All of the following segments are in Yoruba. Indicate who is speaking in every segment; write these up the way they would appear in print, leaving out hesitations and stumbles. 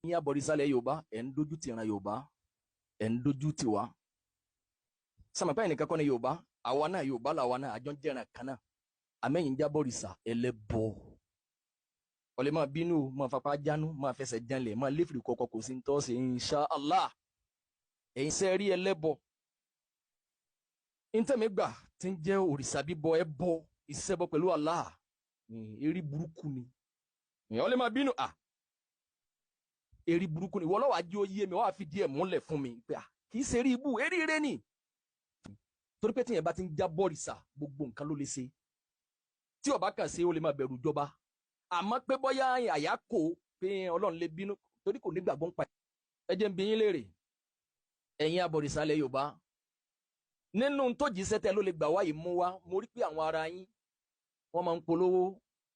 Speaker 1: Ẹ̀yin abọ̀rìṣàlẹ̀ Yorùbá ẹ̀ ń dojú ti ìran Yorùbá ẹ̀ ń dojú ti wa sàmàpá ẹnìkan kọ́ ni Yorùbá àwa náà Yorùbá làwa náà àjọ ń jẹ́ràn kan náà àmẹ́yìn jábọ̀rìṣà ẹlẹ́bọ ọ̀lẹ́ máa bínú máa fapá jánu máa fẹsẹ̀ janlẹ̀ máa léfìrí kọ̀ọ̀kan kò sí ní tọ́sí insha Allah ẹ̀yin sẹ́ rí ẹlẹ́bọ ntẹ̀mẹ́gbà tí ń jẹ́ òrìṣà bíbọ ẹbọ ìṣẹ́bọ pẹ̀lú Allah eré burúkú ni ọ̀lẹ́ máa bínú eri burúkú ni wọ́n lọ́wọ́ ajé oyé mi wọ́n á fi díẹ̀ múlẹ̀ fún mi pé kì í ṣe eré ibú eré ire ni torí pé tíyẹn bá ti ń já bọ́ọ̀rìṣà gbogbo nǹkan ló lè ṣe tí ó bá kàn ṣe ó lè máa bẹ̀rù ìjọba àmọ́ pé bóyá àyà kò pé ọlọ́run lè bínú torí kò ní gbàgbọ́ ń pa ẹ jẹ́ ń bi yín léèrè ẹ̀yin abọ̀rìṣà ilẹ̀ Yorùbá nínú tó jíṣẹ́ tẹ ló lè gbà wáyé mú wá mo rí pé àwọn ara yín wọ́n máa ń polówó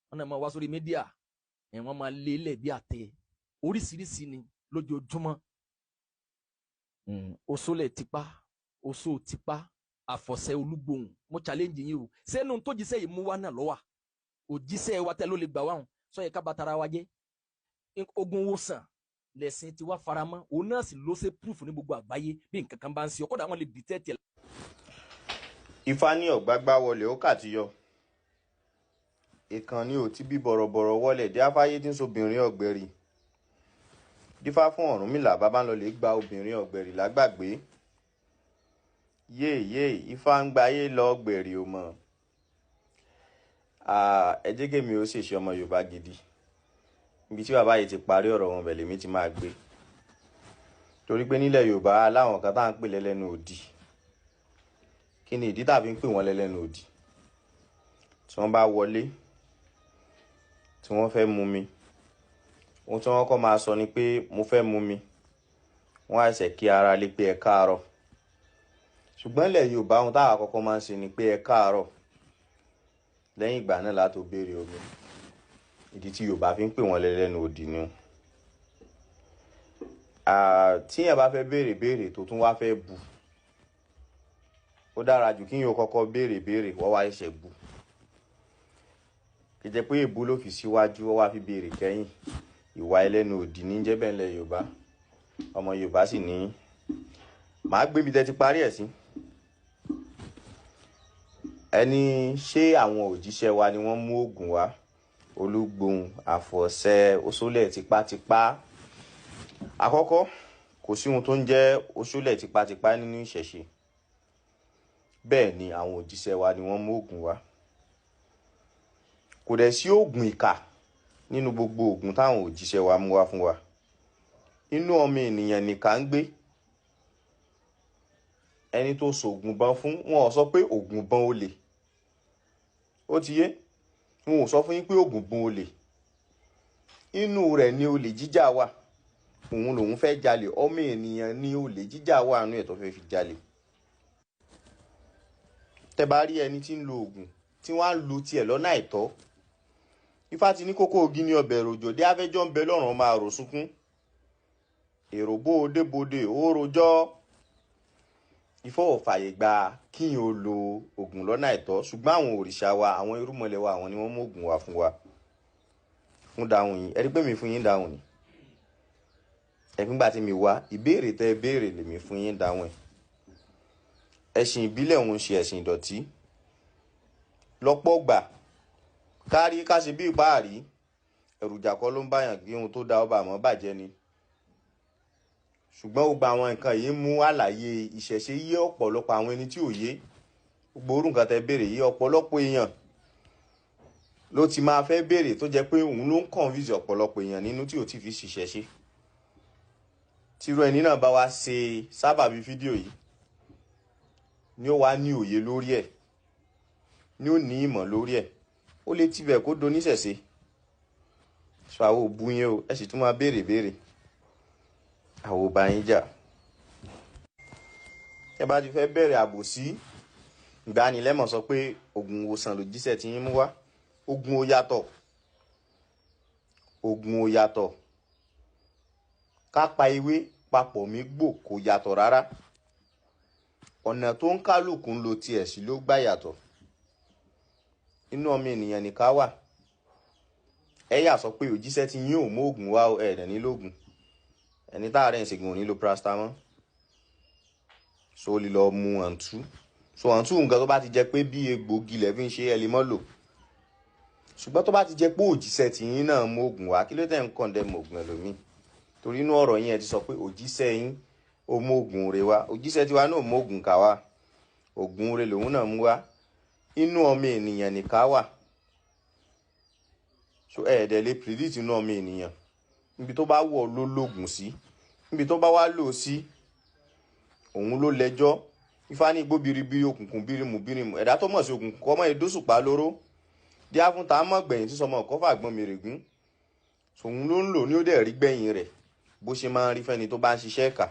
Speaker 1: wọ́n náà máa wá sórí mídíà wọ́n máa lé lẹ̀ bí àtẹ oríṣiríṣi ni lójoojúmọ́ oṣólẹ̀ tipa oṣó tipa àfọ̀ṣẹ́ olúgbòhùn mo challenge yín o sẹ́nu tó jíṣẹ́ yìí mú wá náà lọ́wọ́ òjíṣẹ́ wa tẹ́ ló lè gbà wá hàn sọ yẹ ká bá tara wa jẹ́ ogun wo sàn lẹ̀sìn tí wá faramọ́ òun náà sì ló ṣe proof ní gbogbo àgbáyé bí nǹkan kan bá ń ṣe ọkọ̀ dà wọ́n lè detect ẹ̀.
Speaker 2: Ifá ní ọ̀gbágbá wọlé ó kà ti yọ ìkànnì ò tí bí bọ̀rọ̀bọ̀rọ̀ wọlé dé afáyé tí ń sobìnrin ọ̀gbẹ̀rì dífá fún Ọ̀rúnmìlà bàbá ń lọ lè gba obìnrin ọ̀gbẹ̀rì lágbàgbé yéèyé Ifá ń gbáyé lọ ọ̀gbẹ̀rì ò mọ̀ ẹ jẹ́ kémi ó ṣèṣe ọmọ Yorùbá gidi ibi tí bàbá yìí ti parí ọ̀rọ̀ wọn bẹ̀lẹ̀ mi ti máa gbé torí pé nílẹ̀ Yorùbá aláwọn kan tá à ń pè lẹ́lẹ́nu òdì kí ni ìdí tàbí ń pè wọ́n lẹ́lẹ́nu òdì tí wọ́n bá wọlé tí wọ́n fẹ́ mú mi ohun tí wọ́n kọ́ máa sọ ni pé mo fẹ́ mú mi wọ́n á ṣẹ̀ kí ara lé pé ẹ káàárọ̀ ṣùgbọ́n ilẹ̀ Yorùbá ohun táwa kọ́kọ́ máa ń ṣe ni pé ẹ káàárọ̀ lẹ́yìn ìgbà náà látò béèrè omi ìdí tí Yorùbá fi ń pè wọ́n lẹ́lẹ́nu òdì ni tí yẹn bá fẹ́ béèrè tó tún wá fẹ́ bu ó dára jù kí yẹn ó kọ́kọ́ béèrè wọ́n wá ṣẹ̀ṣẹ̀ bu kì í jẹ́ pé èbú ló fi síwájú wọ́n wá fi béèrè kẹ́yìn ìwà ẹlẹ́nu òdì ní jẹ́bẹ̀ ńlẹ̀ Yorùbá ọmọ Yorùbá sì ní màá gbé ibi tẹ́ ti parí ẹ̀ sí ẹni ṣé àwọn òjíṣẹ́ wa ni wọ́n mú oògùn wá olúgbòhùn àfọ̀ṣẹ oṣólẹ̀ tipátipá àkọ́kọ́ kò sí ohun tó ń jẹ́ oṣólẹ̀ tipátipá nínú ìṣẹ̀ṣe bẹ́ẹ̀ ni àwọn òjíṣẹ́ wa ni wọ́n mú oògùn wá kò dẹ̀ sí oògùn ìkà nínú gbogbo oògùn táwọn òjíṣẹ́ wa mú wá fún wa inú ọmọ ènìyàn nìkan ń gbé ẹni tó ṣoògùn bán fún wọn ò sọ pé oògùn bán olè ó ti yé wọn ò sọ fún yín pé oògùn bán olè inú rẹ̀ ni olè jíjà wà òun lòun fẹ́ jalè ọmọ ènìyàn ni olè jíjà wà nínú ẹ̀ tó fẹ́ fi jalè tẹ́ bá rí ẹni tí ń lo oògùn tí wọ́n á lu tiẹ̀ lọ́nà àìtọ́ Ifá ti ní kókó ogi ní ọbẹ̀ ròjò dé afẹ́jọ́ ń bẹ lọ́rùn máa rò sunkún èrò bóde ó rojọ́ Ifá ò fàyè gba kíyàn ó lo oògùn lọ́nà àìtọ́ ṣùgbọ́n àwọn òrìṣà wa àwọn irúnmọlẹ̀ wa àwọn ni wọ́n mú oògùn wá fún wa fún dáhùn yín ẹ rí pé mi fún yín dáhùn ni ẹ̀fíngbà tí mi wá ìbéèrè tẹ́ béèrè lèmi fún yín dáhùn ẹ̀ ẹ̀sìn ìbílẹ̀ òun ṣe ẹ̀sìn ìdọ̀tí lọ́pọ̀ gbà kárí ká ṣe bí ìpáàrí èròjà kọ́ ló ń báyàn gbé ohun tó da ọba àmọ́ bàjẹ́ ni ṣùgbọ́n gbogbo àwọn nǹkan yìí mú àlàyé ìṣẹ̀ṣe yé ọ̀pọ̀lọpọ̀ àwọn ẹni tí ò yé gbogbo orú nǹkan tẹ́ béèrè yé ọ̀pọ̀lọpọ̀ èèyàn ló ti máa fẹ́ béèrè tó jẹ́ pé òun ló ń confuse ọ̀pọ̀lọpọ̀ èèyàn nínú tí ò ti fi ṣìṣẹ̀ṣe tírú ẹni náà bá wá ṣe sábàbí fídíò yìí ni ó wá ní òye lórí ẹ̀ ni ó ní ìmọ̀ lórí ẹ̀ ó lè tibẹ̀ kó doníṣẹ̀ṣe sọ àwọn òbú yẹn o ẹ sì tún máa béèrè àwọn ọba yín jà ẹ bá ti fẹ́ bẹ̀rẹ̀ àbòsí ìgbanilẹ́mọ̀ sọ pé oògùn ìwòsàn lòjíṣẹ́ tí yín mú wá oògùn ó yàtọ̀ ká pa ewé papọ̀ mí gbò kò yàtọ̀ rárá ọ̀nà tó ń kálukú ń lo tiẹ̀ sí ló gbà yàtọ̀ inú ọmọ ènìyàn nìkan wà ẹ yà sọ pé òjíṣẹ́ tí yín ò mú oògùn wá ẹ̀rẹ̀ nílògùn ẹni táàrẹ̀ ń ṣègùn ò ní lo paracetamol so ó lè lọ mu àǹtú so àǹtú nǹkan tó bá ti jẹ́ pé bí egbògi lẹ́ fi ń ṣe ẹ lè mọ́ lò ṣùgbọ́n tó bá ti jẹ́ pé òjíṣẹ́ tiyín náà mú oògùn wá kí ló tẹ̀ ń condemn oògùn ẹlòmíì torí inú ọ̀rọ̀ yín ẹ ti sọ pé òjíṣẹ́ yín ó mú oògùn rẹ̀ wá òjíṣẹ́ tiwa náà mú oògùn ká wá oògùn rẹ̀ lòun náà mú wá inú ọmọ ènìyàn nìka wà so ẹ̀ẹ́dẹ̀ lè predict inú ọmọ ènìyàn níbi tó bá wọ̀ ló lóògùn sí níbi tó bá wá lò sí òun ló lẹ́jọ́ ifá ní igbó biribiri òkùnkùn bírimù ẹ̀dá tó mọ̀ sí òkùnkùn kọ́ mọ́ ìdóṣùpá lóró dí afúntà mọ̀ gbẹ̀yìn tí sọmọ ọ̀kọ́fà gbọ́n mèrègún òun ló ń lò ní ó dẹ̀ rí gbẹ̀yìn rẹ̀ bó ṣe máa ń rí fẹ́ni tó bá ń ṣiṣẹ́ ẹ̀ka